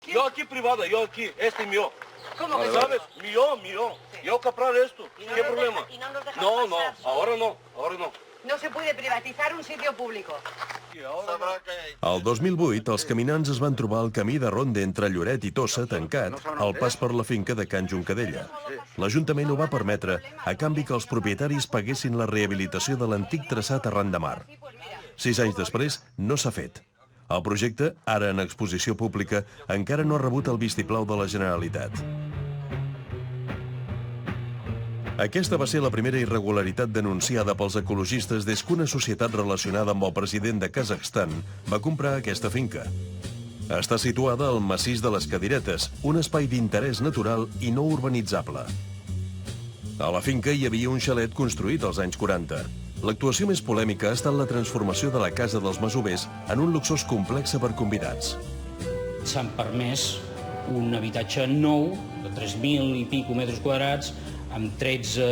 Yo aquí privada, yo aquí, este es mío. ¿Cómo que ¿Sabes? Mío. Yo comprar esto. ¿Qué problema? Y no nos dejan No, pasar. ahora no. No se puede privatizar un sitio público. El 2008, els caminants es van trobar el camí de ronda entre Lloret i Tossa tancat al pas per la finca de Can Juncadella. L'Ajuntament ho va permetre a canvi que els propietaris paguessin la rehabilitació de l'antic traçat arran de mar. 6 anys després, no s'ha fet. El projecte, ara en exposició pública, encara no ha rebut el vistiplau de la Generalitat. Aquesta va ser la primera irregularitat denunciada pels ecologistes des que una societat relacionada amb el president de Kazakhstan va comprar aquesta finca. Està situada al massís de les Cadiretes, un espai d'interès natural i no urbanitzable. A la finca hi havia un xalet construït als anys 40. L'actuació més polèmica ha estat la transformació de la Casa dels Masovers en un luxós complex per convidats. S'han permès un habitatge nou de 3.000 i pico metres quadrats amb 13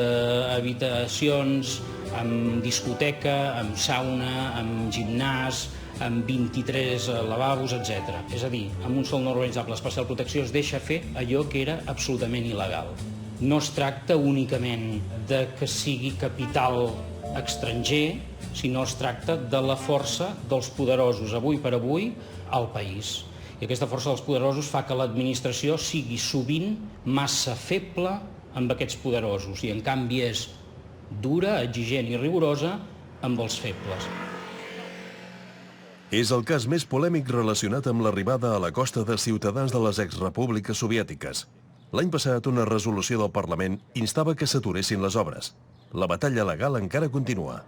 habitacions, amb discoteca, amb sauna, amb gimnàs, amb 23 lavabos, etc. És a dir, amb un sòl no urbanitzable especial protecció es deixa fer allò que era absolutament il·legal. No es tracta únicament de que sigui capital estranger, sinó es tracta de la força dels poderosos, avui per avui, al país. I aquesta força dels poderosos fa que l'administració sigui sovint massa feble amb aquests poderosos i en canvi és dura, exigent i rigorosa amb els febles. És el cas més polèmic relacionat amb l'arribada a la costa de ciutadans de les exrepúbliques soviètiques. L'any passat, una resolució del Parlament instava que s'aturessin les obres. La batalla legal encara continua.